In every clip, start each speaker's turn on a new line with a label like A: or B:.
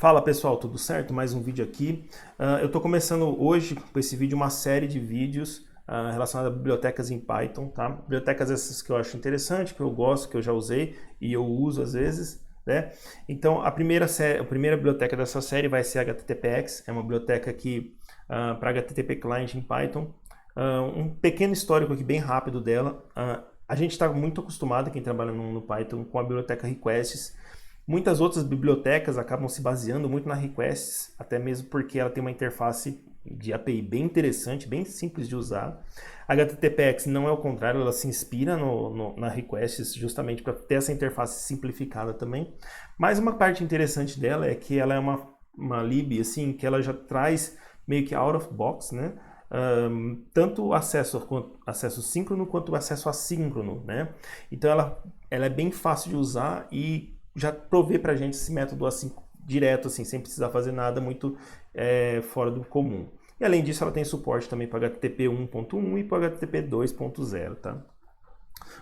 A: Fala pessoal, tudo certo? Mais um vídeo aqui. Eu estou começando hoje com esse vídeo uma série de vídeos relacionados a bibliotecas em Python, tá? Bibliotecas essas que eu acho interessante, que eu gosto, que eu já usei e eu uso às vezes, né? Então a primeira biblioteca dessa série vai ser a HTTPX, é uma biblioteca aqui para HTTP Client em Python. Um pequeno histórico aqui bem rápido dela. A gente está muito acostumado, quem trabalha no Python, com a biblioteca Requests. Muitas outras bibliotecas acabam se baseando muito na Requests, até mesmo porque ela tem uma interface de API bem interessante, bem simples de usar. A HTTPX não é o contrário, ela se inspira na Requests justamente para ter essa interface simplificada também. Mas uma parte interessante dela é que ela é uma lib assim, que ela já traz meio que out of box, né? Tanto o acesso síncrono quanto o acesso assíncrono, né? Então ela é bem fácil de usar e já provê para a gente esse método assim direto, assim, sem precisar fazer nada muito fora do comum. E além disso, ela tem suporte também para HTTP 1.1 e para HTTP 2.0, tá?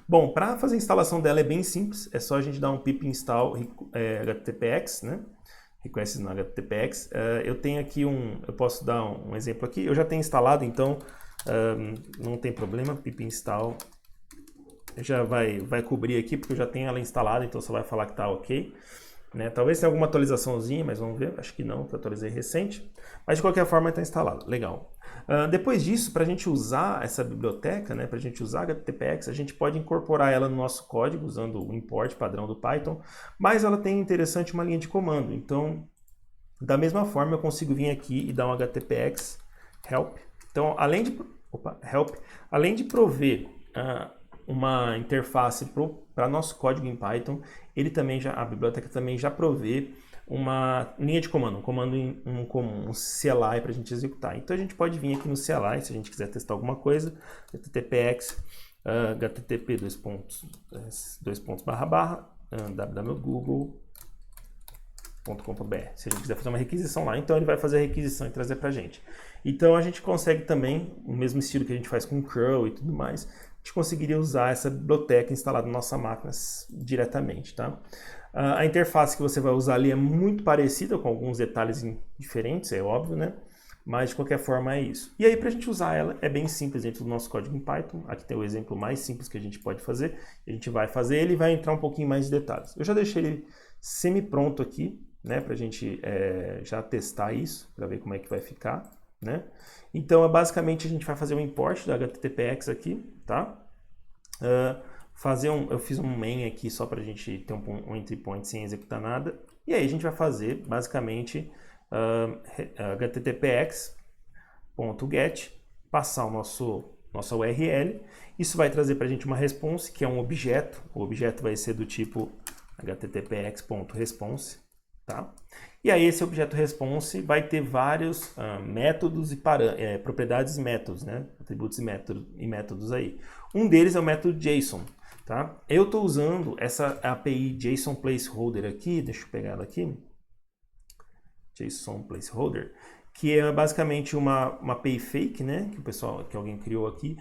A: Bom, para fazer a instalação dela é bem simples, é só a gente dar um pip install HTTPX, né? Requests no HTTPX. Eu tenho aqui eu posso dar um exemplo aqui, eu já tenho instalado, então não tem problema, pip install já vai cobrir aqui, porque eu já tenho ela instalada, então só vai falar que está ok. Né? Talvez tenha alguma atualizaçãozinha, mas vamos ver, acho que não, que eu atualizei recente. Mas de qualquer forma está instalado, legal. Depois disso, para a gente usar essa biblioteca, né, para a gente usar a HTTPX, a gente pode incorporar ela no nosso código, usando o import padrão do Python, mas ela tem interessante uma linha de comando. Então, da mesma forma, eu consigo vir aqui e dar um HTTPX help. Então, além de prover uma interface para nosso código em Python, a biblioteca também já provê uma linha de comando, um comando comum, um CLI para a gente executar. Então a gente pode vir aqui no CLI, se a gente quiser testar alguma coisa, httpx http www.google.com.br, se a gente quiser fazer uma requisição lá, então ele vai fazer a requisição e trazer para a gente. Então a gente consegue também, o mesmo estilo que a gente faz com curl e tudo mais, a gente conseguiria usar essa biblioteca instalada na nossa máquina diretamente, tá? A interface que você vai usar ali é muito parecida, com alguns detalhes diferentes, é óbvio, né? Mas de qualquer forma é isso. E aí para a gente usar ela é bem simples dentro do nosso código em Python. Aqui tem o exemplo mais simples que a gente pode fazer. A gente vai fazer ele e vai entrar um pouquinho mais de detalhes. Eu já deixei ele semi-pronto aqui, né? Para a gente já testar isso, para ver como é que vai ficar, né? Então, basicamente, a gente vai fazer um import da HTTPX aqui, tá? Eu fiz um main aqui só para a gente ter um entry point sem executar nada. E aí a gente vai fazer, basicamente, httpx.get, passar nossa URL. Isso vai trazer para a gente uma response, que é um objeto. O objeto vai ser do tipo httpx.response, tá? E aí esse objeto response vai ter vários métodos e propriedades e métodos, né? Atributos e métodos aí. Um deles é o método JSON, tá? Eu estou usando essa API JSON Placeholder aqui, deixa eu pegar ela aqui. JSON Placeholder, que é basicamente uma API fake, né? Que alguém criou aqui,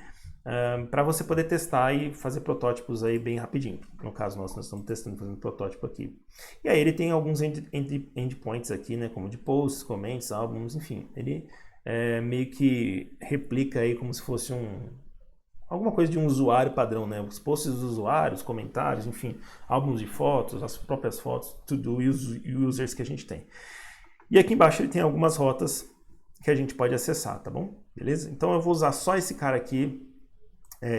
A: para você poder testar e fazer protótipos aí bem rapidinho. No caso, nós estamos testando, fazendo protótipo aqui. E aí ele tem alguns endpoints aqui, né, como de posts, comments, álbuns, enfim. Ele meio que replica aí como se fosse alguma coisa de um usuário padrão, né? Os posts dos usuários, comentários, enfim, álbuns de fotos, as próprias fotos, tudo users que a gente tem. E aqui embaixo ele tem algumas rotas que a gente pode acessar, tá bom? Beleza? Então eu vou usar só esse cara aqui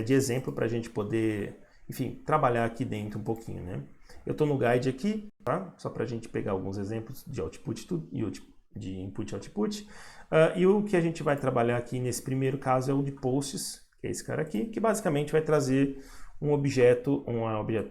A: de exemplo para a gente poder, enfim, trabalhar aqui dentro um pouquinho, né? Eu estou no guide aqui, tá? Só para a gente pegar alguns exemplos de output e de input e output. E o que a gente vai trabalhar aqui nesse primeiro caso é o de posts, que é esse cara aqui, que basicamente vai trazer um objeto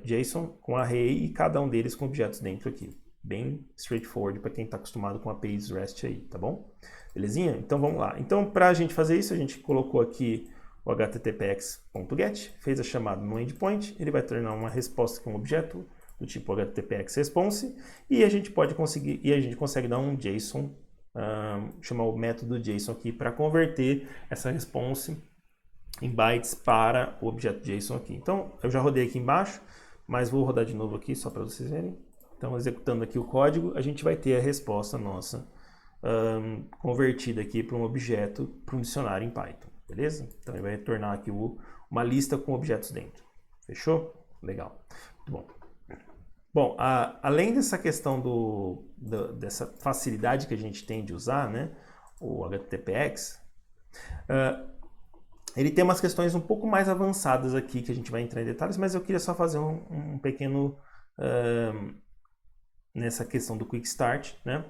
A: JSON com array e cada um deles com objetos dentro aqui. Bem straightforward para quem está acostumado com APIs REST aí, tá bom? Belezinha? Então vamos lá. Então para a gente fazer isso, a gente colocou aqui o httpx.get, fez a chamada no endpoint, ele vai tornar uma resposta com um objeto do tipo httpx_response e a gente consegue dar um JSON, chamar o método JSON aqui para converter essa response em bytes para o objeto JSON aqui. Então eu já rodei aqui embaixo, mas vou rodar de novo aqui só para vocês verem. Então, executando aqui o código, a gente vai ter a resposta nossa convertida aqui para um objeto, para um dicionário em Python, beleza? Então, ele vai retornar aqui uma lista com objetos dentro. Fechou? Legal. Muito bom. Bom, além dessa questão dessa facilidade que a gente tem de usar, né, o HTTPX, ele tem umas questões um pouco mais avançadas aqui que a gente vai entrar em detalhes, mas eu queria só fazer um pequeno nessa questão do Quick Start, né?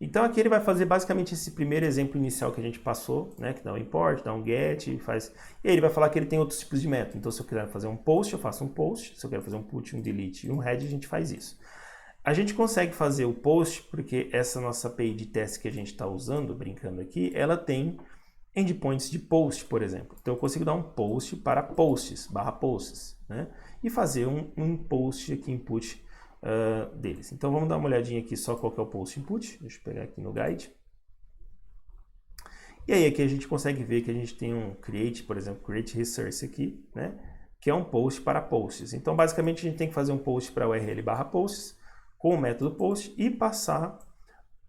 A: Então aqui ele vai fazer basicamente esse primeiro exemplo inicial que a gente passou, né? Que dá um import, dá um get, e aí ele vai falar que ele tem outros tipos de método. Então se eu quiser fazer um post, eu faço um post. Se eu quero fazer um put, um delete e um head, a gente faz isso. A gente consegue fazer o post porque essa nossa API de teste que a gente está usando, brincando aqui, ela tem endpoints de post, por exemplo. Então eu consigo dar um post para posts, /posts, né? E fazer um post aqui, input deles. Então vamos dar uma olhadinha aqui só qual que é o post input. Deixa eu pegar aqui no guide. E aí aqui a gente consegue ver que a gente tem um create, por exemplo, create resource aqui, né? Que é um post para posts. Então basicamente a gente tem que fazer um post para URL /posts com o método post e passar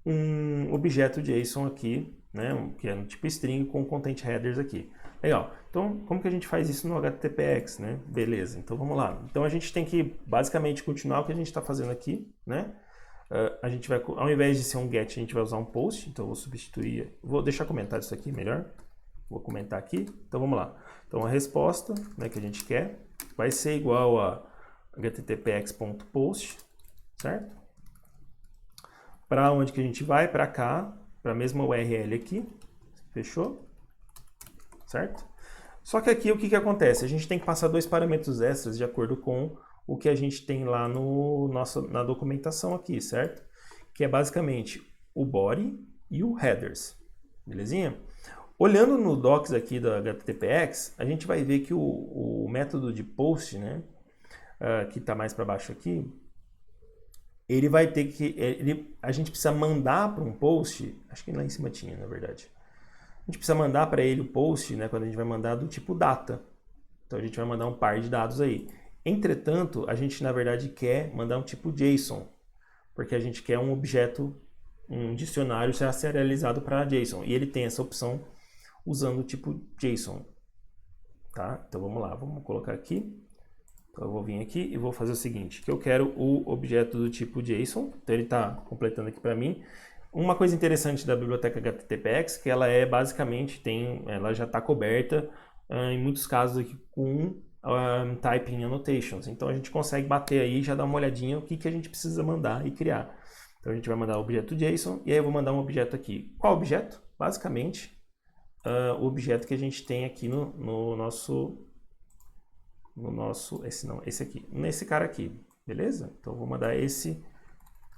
A: um objeto JSON aqui, né? Que é no tipo string com content headers aqui. Legal. Então, como que a gente faz isso no HTTPX, né? Beleza, então vamos lá. Então a gente tem que basicamente continuar o que a gente está fazendo aqui, né? A gente vai, ao invés de ser um get, a gente vai usar um post. Então eu vou substituir, vou deixar comentado isso aqui melhor. Vou comentar aqui. Então vamos lá. Então a resposta, né, que a gente quer vai ser igual a httpx.post, certo? Para onde que a gente vai? Para cá, para a mesma URL aqui. Fechou? Certo? Só que aqui o que acontece? A gente tem que passar dois parâmetros extras de acordo com o que a gente tem lá na documentação aqui, certo? Que é basicamente o body e o headers, belezinha? Olhando no docs aqui da HTTPX, a gente vai ver que o método de post, né, que está mais para baixo aqui, ele vai ter que, a gente precisa mandar para um post, acho que lá em cima tinha, na verdade. A gente precisa mandar para ele o post, né, quando a gente vai mandar do tipo data. Então a gente vai mandar um par de dados aí. Entretanto, a gente na verdade quer mandar um tipo JSON, porque a gente quer um objeto, um dicionário serializado para JSON. E ele tem essa opção usando o tipo JSON. Tá? Então vamos lá, vamos colocar aqui. Então eu vou vir aqui e vou fazer o seguinte, que eu quero o objeto do tipo JSON. Então ele está completando aqui para mim. Uma coisa interessante da biblioteca HTTPX que ela é basicamente, ela já está coberta em muitos casos aqui com typing annotations. Então a gente consegue bater aí e já dar uma olhadinha o que a gente precisa mandar e criar. Então a gente vai mandar o objeto JSON e aí eu vou mandar um objeto aqui. Qual objeto? Basicamente o objeto que a gente tem aqui no nosso, esse aqui, nesse cara aqui, beleza? Então eu vou mandar esse.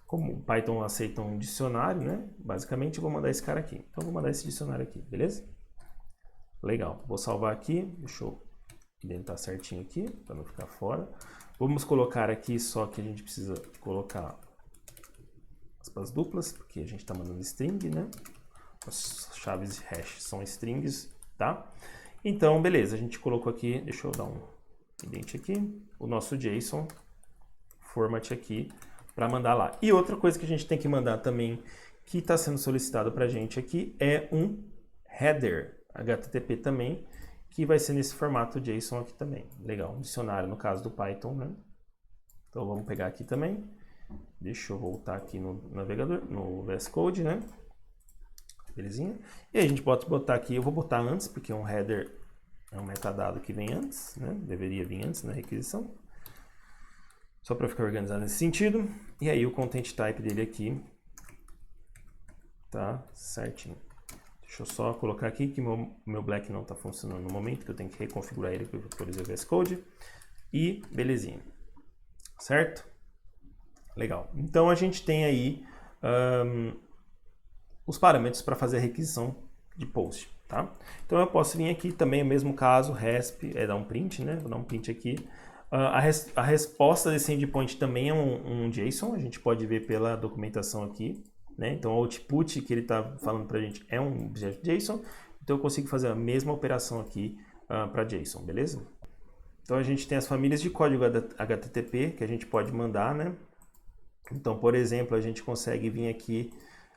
A: Como o Python aceita um dicionário, né? Basicamente eu vou mandar esse cara aqui. Então eu vou mandar esse dicionário aqui, beleza? Legal. Vou salvar aqui. Deixa eu indentar certinho aqui, para não ficar fora. Vamos colocar aqui só que a gente precisa colocar aspas duplas, porque a gente está mandando string, né? As chaves hash são strings, tá? Então, beleza. A gente colocou aqui, deixa eu dar um indent aqui, o nosso JSON format aqui, para mandar lá. E outra coisa que a gente tem que mandar também, que está sendo solicitado para a gente aqui, é um header HTTP também, que vai ser nesse formato JSON aqui também. Legal, um dicionário no caso do Python, né? Então vamos pegar aqui também. Deixa eu voltar aqui no navegador, no VS Code, né? Belezinha? E aí a gente pode botar aqui, eu vou botar antes, porque um header é um metadado que vem antes, né? Deveria vir antes na requisição. Só para ficar organizado nesse sentido. E aí o content type dele aqui tá certinho. Deixa eu só colocar aqui que meu Black não está funcionando no momento, que eu tenho que reconfigurar ele para atualizar o VS Code. E belezinha. Certo? Legal. Então a gente tem aí os parâmetros para fazer a requisição de post. Tá? Então eu posso vir aqui também, o mesmo caso, resp, dar um print, né? Vou dar um print aqui. A resposta desse endpoint também é um JSON, a gente pode ver pela documentação aqui, né? Então o output que ele está falando para a gente é um objeto JSON, então eu consigo fazer a mesma operação aqui para JSON, beleza? Então a gente tem as famílias de código HTTP que a gente pode mandar, né? Então, por exemplo, a gente consegue vir aqui,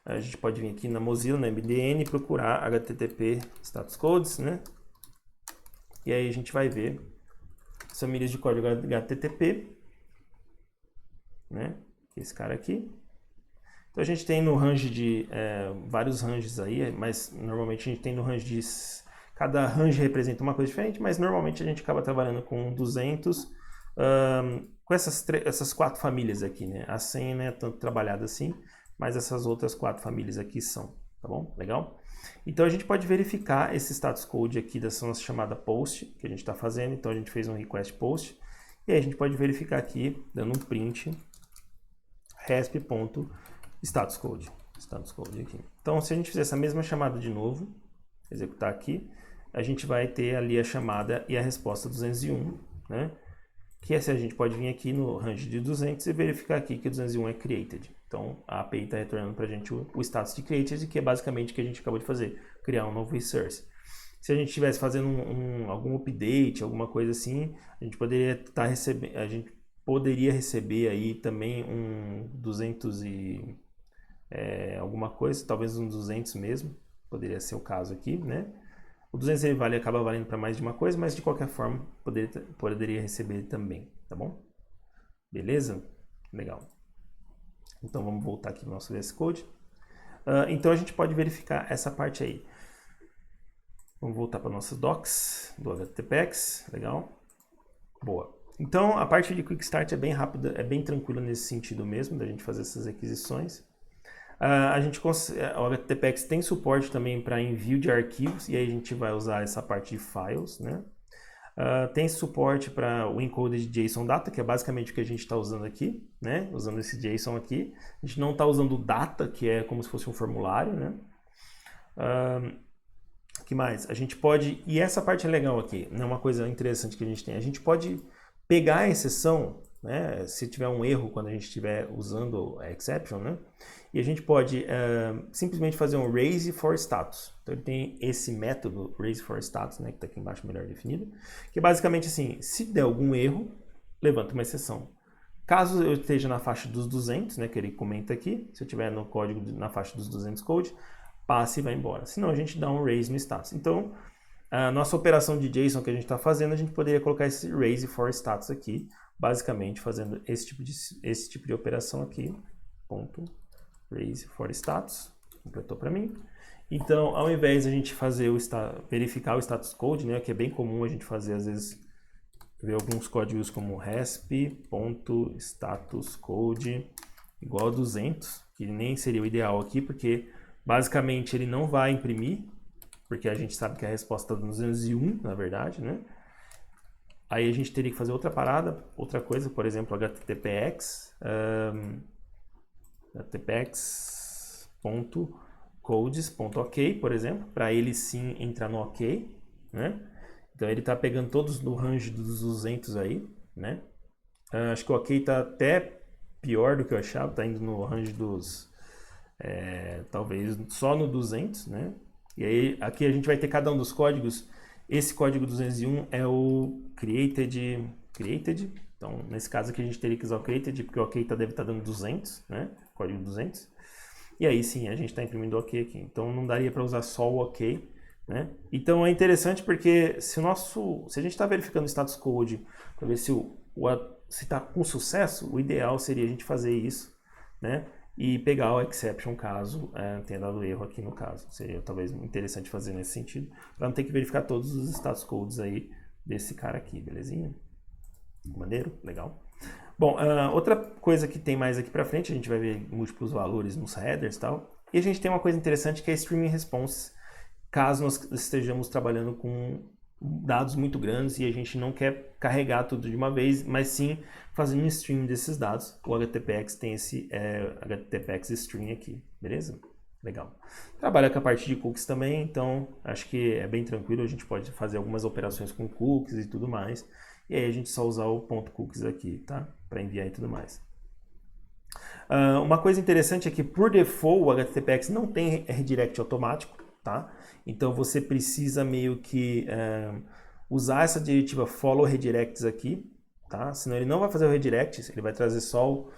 A: a gente pode vir aqui na Mozilla, na MDN, e procurar HTTP status codes, né? E aí a gente vai ver as famílias de código HTTP, né? Esse cara aqui. Então a gente tem no range de vários ranges aí, mas normalmente a gente tem no range de... Cada range representa uma coisa diferente, mas normalmente a gente acaba trabalhando com 200, com essas 4 famílias aqui, né? A 100 não é tanto trabalhada assim, mas essas outras 4 famílias aqui são, tá bom? Legal? Então a gente pode verificar esse status code aqui dessa nossa chamada post que a gente está fazendo. Então a gente fez um request post e aí a gente pode verificar aqui dando um print resp.status code. Status code aqui. Então se a gente fizer essa mesma chamada de novo, executar aqui, a gente vai ter ali a chamada e a resposta 201, né? Que é se a gente pode vir aqui no range de 200 e verificar aqui que 201 é created. Então, a API está retornando para a gente o status de created, que é basicamente o que a gente acabou de fazer, criar um novo resource. Se a gente estivesse fazendo algum update, alguma coisa assim, a gente poderia estar recebendo, a gente poderia receber aí também um 200 e alguma coisa, talvez um 200 mesmo, poderia ser o caso aqui, né? O 200 ele acaba valendo para mais de uma coisa, mas de qualquer forma poderia receber também, tá bom? Beleza? Legal. Então vamos voltar aqui no nosso VS Code. Então a gente pode verificar essa parte aí. Vamos voltar para nossos docs do HTTPX, legal? Boa. Então a parte de Quick Start é bem rápida, é bem tranquila nesse sentido mesmo, da gente fazer essas requisições. O HTTPX tem suporte também para envio de arquivos, e aí a gente vai usar essa parte de files, né? Tem suporte para o encoded JSON data, que é basicamente o que a gente está usando aqui, né? Usando esse JSON aqui. A gente não está usando o data, que é como se fosse um formulário, né? Que mais? A gente pode... E essa parte é legal aqui, né? Uma coisa interessante que a gente tem. A gente pode pegar a exceção, né? Se tiver um erro quando a gente estiver usando a exception, né? E a gente pode simplesmente fazer um raise for status. Então ele tem esse método raise for status, né, que está aqui embaixo melhor definido, que é basicamente assim, se der algum erro, levanta uma exceção. Caso eu esteja na faixa dos 200, né, que ele comenta aqui, se eu estiver no código na faixa dos 200 code, passe e vai embora. Senão a gente dá um raise no status. Então a nossa operação de JSON que a gente está fazendo, a gente poderia colocar esse raise for status aqui, basicamente fazendo esse tipo de operação aqui, ponto. Raise for status, completou para mim. Então, ao invés de a gente fazer verificar o status code, né, que é bem comum a gente fazer, às vezes, ver alguns códigos como resp.statuscode igual a 200, que nem seria o ideal aqui, porque basicamente ele não vai imprimir, porque a gente sabe que a resposta está no 201, na verdade, né? Aí a gente teria que fazer outra parada, outra coisa, por exemplo, HTTPX, HTTPX.codes.ok, por exemplo, para ele sim entrar no ok, né? Então ele está pegando todos no range dos 200 aí, né? Acho que o ok está até pior do que eu achava, está indo no range dos, talvez só no 200, né? E aí aqui a gente vai ter cada um dos códigos. Esse código 201 é o created. Então, nesse caso aqui a gente teria que usar o created, porque o ok deve estar dando 200, né? Código 200. E aí sim, a gente está imprimindo o ok aqui. Então, não daria para usar só o ok, né? Então, é interessante porque se a gente está verificando o status code para ver se está com sucesso, o ideal seria a gente fazer isso, né? E pegar o exception caso tenha dado erro aqui no caso. Seria talvez interessante fazer nesse sentido, para não ter que verificar todos os status codes aí desse cara aqui, belezinha? Maneiro? Legal. Bom, outra coisa que tem mais aqui pra frente, a gente vai ver múltiplos valores nos headers e tal. E a gente tem uma coisa interessante que é streaming response, caso nós estejamos trabalhando com dados muito grandes e a gente não quer carregar tudo de uma vez, mas sim fazendo um stream desses dados. O HTTPX tem esse HTTPX stream aqui, beleza? Legal. Trabalha com a parte de cookies também, então acho que é bem tranquilo, a gente pode fazer algumas operações com cookies e tudo mais. E aí a gente só usar o ponto cookies aqui, tá? Para enviar e tudo mais. Uma coisa interessante é que por default o HTTPX não tem redirect automático, tá? Então você precisa meio que usar essa diretiva follow redirects aqui, tá? Senão ele não vai fazer o redirect, ele vai trazer só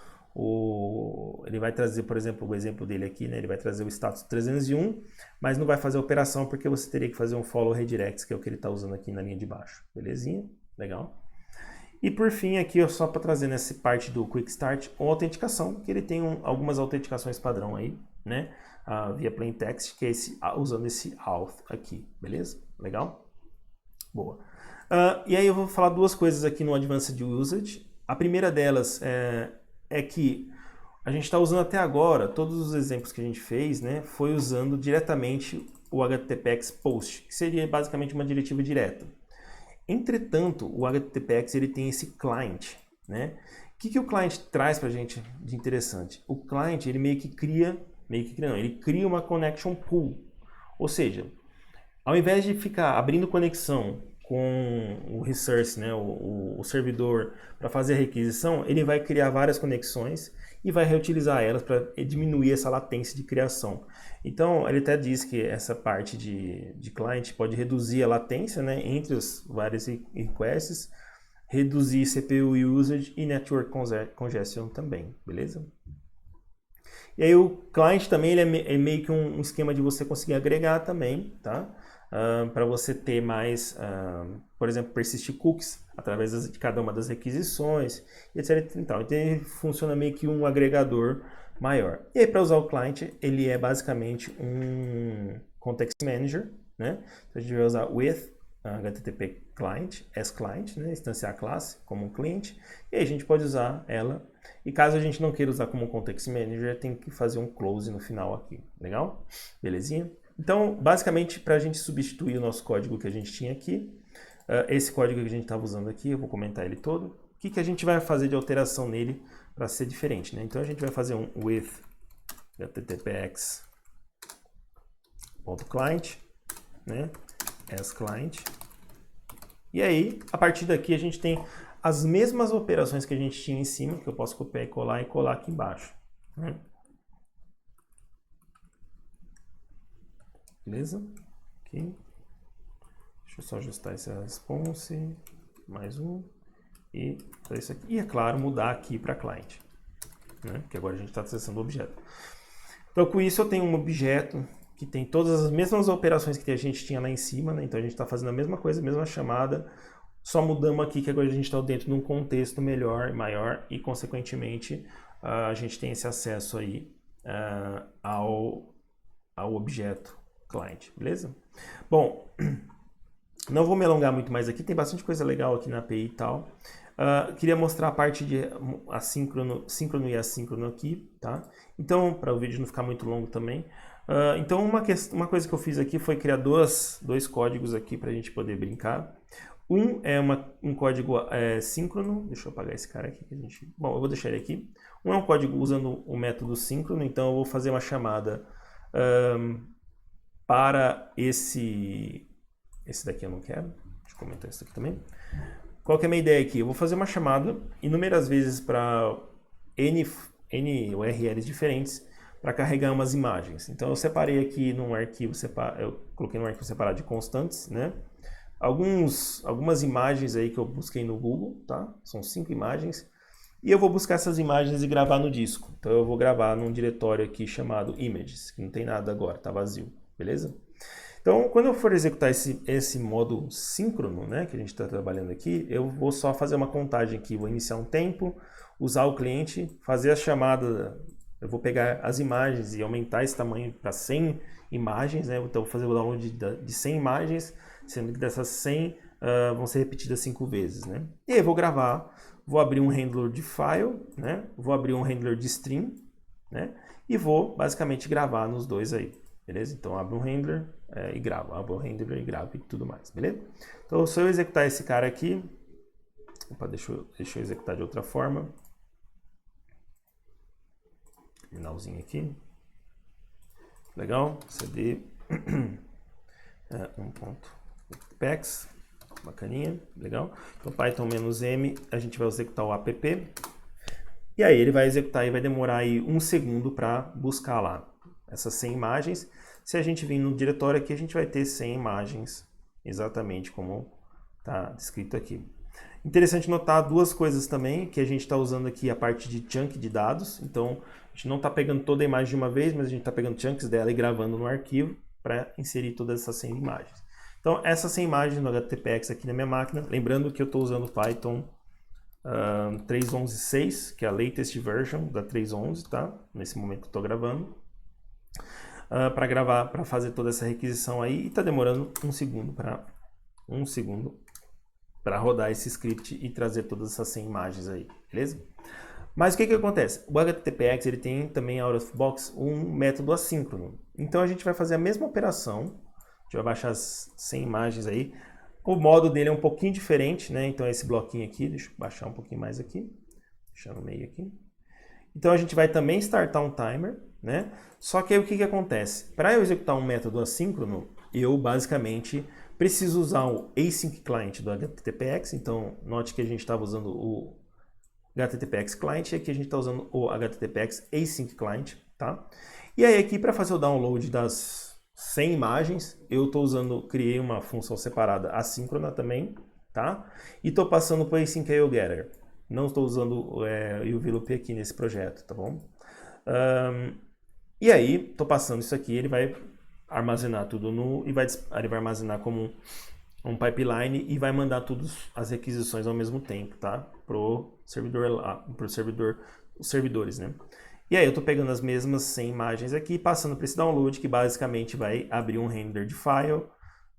A: ele vai trazer, por exemplo, o exemplo dele aqui, né? Ele vai trazer o status 301, mas não vai fazer a operação porque você teria que fazer um follow redirects, que é o que ele está usando aqui na linha de baixo. Belezinha? Legal. E por fim aqui, ó, só para trazer nessa parte do Quick Start, uma autenticação, que ele tem algumas autenticações padrão aí, né? Via plain text, que é usando esse auth aqui, beleza? Legal? Boa. E aí eu vou falar duas coisas aqui no Advanced Usage. A primeira delas é que a gente está usando até agora, todos os exemplos que a gente fez, né, foi usando diretamente o HTTPX POST, que seria basicamente uma diretiva direta. Entretanto, o HTTPX ele tem esse client, né? O que o client traz para a gente de interessante? O client ele ele cria uma connection pool, ou seja, ao invés de ficar abrindo conexão com o resource, né, o servidor, para fazer a requisição, ele vai criar várias conexões e vai reutilizar elas para diminuir essa latência de criação. Então, ele até diz que essa parte de client pode reduzir a latência, né, entre os vários requests, reduzir CPU usage e network congestion também, beleza? E aí o client também ele é meio que um esquema de você conseguir agregar também, tá? Para você ter mais, por exemplo, persistir cookies através de cada uma das requisições, etc. Então ele funciona meio que um agregador maior. E aí para usar o client, ele é basicamente um context manager, né? Então a gente vai usar with HTTP client, as client, né? Instanciar a classe como um cliente, e aí a gente pode usar ela. E caso a gente não queira usar como context manager, tem que fazer um close no final aqui, legal? Belezinha? Então, basicamente, para a gente substituir o nosso código que a gente tinha aqui, esse código que a gente estava usando aqui, eu vou comentar ele todo, o que a gente vai fazer de alteração nele para ser diferente, né? Então, a gente vai fazer um with httpx.client, né? As client. E aí, a partir daqui, a gente tem as mesmas operações que a gente tinha em cima, que eu posso copiar e colar aqui embaixo, né? Beleza? Aqui. Deixa eu só ajustar esse response. Mais um. E isso aqui. E, é claro, mudar aqui para client, né? Porque agora a gente está acessando o objeto. Então, com isso, eu tenho um objeto que tem todas as mesmas operações que a gente tinha lá em cima, né? Então, a gente está fazendo a mesma coisa, a mesma chamada. Só mudamos aqui que agora a gente está dentro de um contexto melhor, maior. E, consequentemente, a gente tem esse acesso aí ao objeto client, beleza? Bom, não vou me alongar muito mais aqui, tem bastante coisa legal aqui na API e tal. Queria mostrar a parte de síncrono e assíncrono aqui, tá? Então, para o vídeo não ficar muito longo também. Então, uma coisa que eu fiz aqui foi criar dois códigos aqui para a gente poder brincar. Um é um código síncrono, deixa eu apagar esse cara aqui. Bom, eu vou deixar ele aqui. Um é um código usando o método síncrono, então eu vou fazer uma chamada para esse daqui eu não quero, deixa eu comentar isso aqui também. Qual que é a minha ideia aqui? Eu vou fazer uma chamada inúmeras vezes para N URLs diferentes para carregar umas imagens. Então eu separei aqui num arquivo eu coloquei num arquivo separado de constantes, né? Algumas imagens aí que eu busquei no Google, tá? São 5 imagens. E eu vou buscar essas imagens e gravar no disco. Então eu vou gravar num diretório aqui chamado images, que não tem nada agora, tá vazio, beleza? Então, quando eu for executar esse modo síncrono, né, que a gente está trabalhando aqui, eu vou só fazer uma contagem aqui, vou iniciar um tempo, usar o cliente, fazer a chamada, eu vou pegar as imagens e aumentar esse tamanho para 100 imagens, né, então vou fazer o download de 100 imagens, sendo que dessas 100 vão ser repetidas 5 vezes, né. E aí eu vou gravar, vou abrir um handler de file, né, vou abrir um handler de stream, né, e vou basicamente gravar nos dois aí. Beleza? Então, abro um handler e gravo. Abro um handler e gravo e tudo mais. Beleza? Então, se eu executar esse cara aqui... Opa, deixa eu executar de outra forma. Terminalzinho aqui. Legal. CD 1.pex. Bacaninha. Legal. Então, Python-M, a gente vai executar o app. E aí, ele vai executar e vai demorar aí 1 segundo para buscar lá essas 100 imagens. Se a gente vir no diretório aqui, a gente vai ter 100 imagens, exatamente como está descrito aqui. Interessante notar duas coisas também, que a gente está usando aqui a parte de chunk de dados. Então, a gente não está pegando toda a imagem de uma vez, mas a gente está pegando chunks dela e gravando no arquivo para inserir todas essas 100 imagens. Então, essas 100 imagens no HTTPX aqui na minha máquina, lembrando que eu estou usando o Python 3.11.6, que é a latest version da 3.11, tá? Nesse momento que eu estou gravando. Para gravar, para fazer toda essa requisição aí, e está demorando um segundo para rodar esse script e trazer todas essas 100 imagens aí, beleza? Mas o que acontece? O HTTPX ele tem também out of box um método assíncrono. Então a gente vai fazer a mesma operação, a gente vai baixar as 100 imagens aí. O modo dele é um pouquinho diferente, né? Então esse bloquinho aqui, deixa eu baixar um pouquinho mais aqui, deixar no meio aqui. Então a gente vai também startar um timer, né? Só que aí o que acontece? Para eu executar um método assíncrono, eu basicamente preciso usar o async client do HTTPX. Então note que a gente estava usando o HTTPX client e aqui a gente está usando o HTTPX async client, tá? E aí aqui para fazer o download das 100 imagens, eu estou criei uma função separada assíncrona também, tá? E estou passando para o async IO getter. Não estou usando o UV-loop aqui nesse projeto, tá bom? E aí, estou passando isso aqui, ele vai armazenar tudo ele vai armazenar como um pipeline e vai mandar todas as requisições ao mesmo tempo, tá? Pro servidor, os servidores, né? E aí eu estou pegando as mesmas 100 imagens aqui, passando para esse download, que basicamente vai abrir um render de file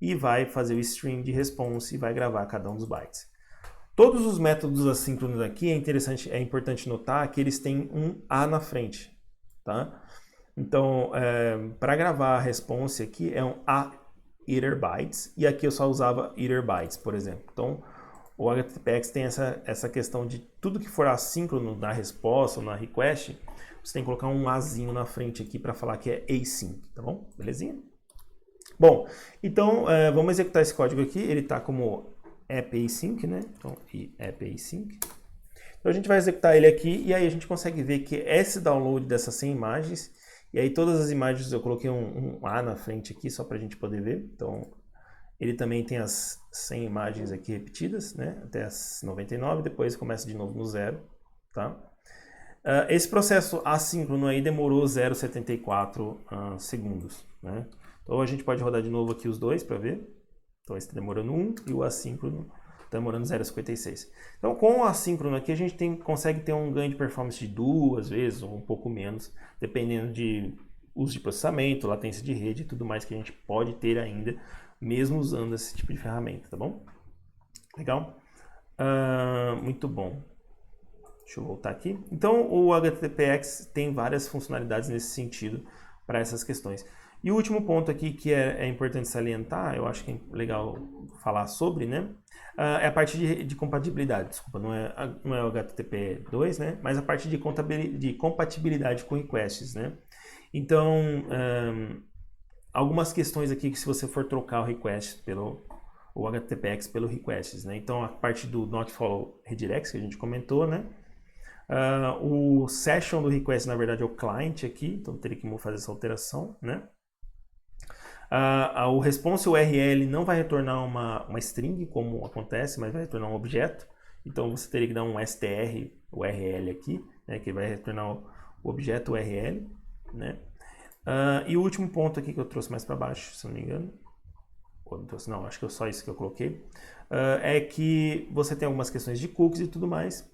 A: e vai fazer o stream de response e vai gravar cada um dos bytes. Todos os métodos assíncronos aqui é importante notar que eles têm um A na frente, tá? Então, para gravar a response aqui é um A iter bytes e aqui eu só usava iter bytes, por exemplo. Então, o HTTPX tem essa questão de tudo que for assíncrono na resposta ou na request, você tem que colocar um Azinho na frente aqui para falar que é async, tá bom? Belezinha? Bom, então vamos executar esse código aqui, ele está como app async, né? Então, app async. Então a gente vai executar ele aqui e aí a gente consegue ver que esse download dessas 100 imagens, e aí todas as imagens eu coloquei um A na frente aqui só para a gente poder ver. Então ele também tem as 100 imagens aqui repetidas, né? Até as 99, depois começa de novo no 0, tá? Esse processo assíncrono aí demorou 0,74 segundos, né? Então a gente pode rodar de novo aqui os dois para ver. Então esse está demorando 1 e o assíncrono está demorando 0,56. Então com o assíncrono aqui a gente consegue ter um ganho de performance de 2 vezes ou um pouco menos, dependendo de uso de processamento, latência de rede e tudo mais que a gente pode ter ainda, mesmo usando esse tipo de ferramenta, tá bom? Legal? Muito bom. Deixa eu voltar aqui. Então o HTTPX tem várias funcionalidades nesse sentido para essas questões. E o último ponto aqui que é importante salientar, eu acho que é legal falar sobre, né? É a parte de compatibilidade, desculpa, não é o HTTP 2, né? Mas a parte de compatibilidade com requests, né? Então, algumas questões aqui que se você for trocar o request o HTTPX pelo requests, né? Então, a parte do not follow redirects que a gente comentou, né? O session do request, na verdade, é o client aqui, então teria que fazer essa alteração, né? O response URL não vai retornar uma string, como acontece, mas vai retornar um objeto. Então você teria que dar um str URL aqui, né, que vai retornar o objeto URL, né? E o último ponto aqui que eu trouxe mais para baixo, se não me engano, não, acho que é só isso que eu coloquei, é que você tem algumas questões de cookies e tudo mais,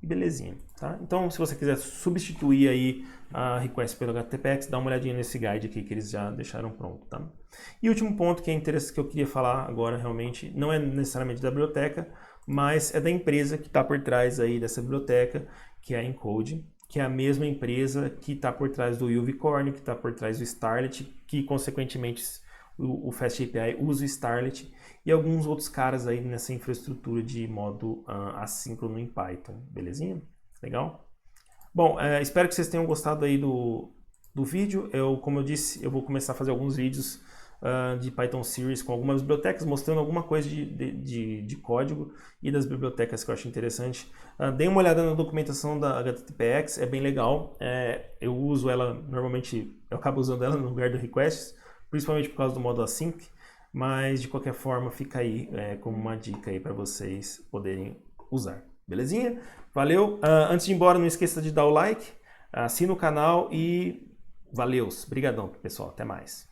A: e belezinha, tá? Então, se você quiser substituir aí a request pelo HTTPX, dá uma olhadinha nesse guide aqui que eles já deixaram pronto, tá? E o último ponto que é interessante que eu queria falar agora realmente, não é necessariamente da biblioteca, mas é da empresa que está por trás aí dessa biblioteca, que é a Encode, que é a mesma empresa que está por trás do UVcorn, que está por trás do Starlet, que consequentemente o FastAPI usa o Starlet e alguns outros caras aí nessa infraestrutura de modo assíncrono em Python, belezinha? Legal? Bom, espero que vocês tenham gostado aí do vídeo. Como eu disse, eu vou começar a fazer alguns vídeos de Python Series com algumas bibliotecas, mostrando alguma coisa de código e das bibliotecas que eu acho interessante. Dê uma olhada na documentação da HTTPX, é bem legal. Eu uso ela, normalmente, eu acabo usando ela no lugar do requests, principalmente por causa do modo async, mas de qualquer forma fica aí como uma dica aí para vocês poderem usar. Belezinha? Valeu. Antes de ir embora, não esqueça de dar o like, assina o canal e valeus. Brigadão, pessoal. Até mais.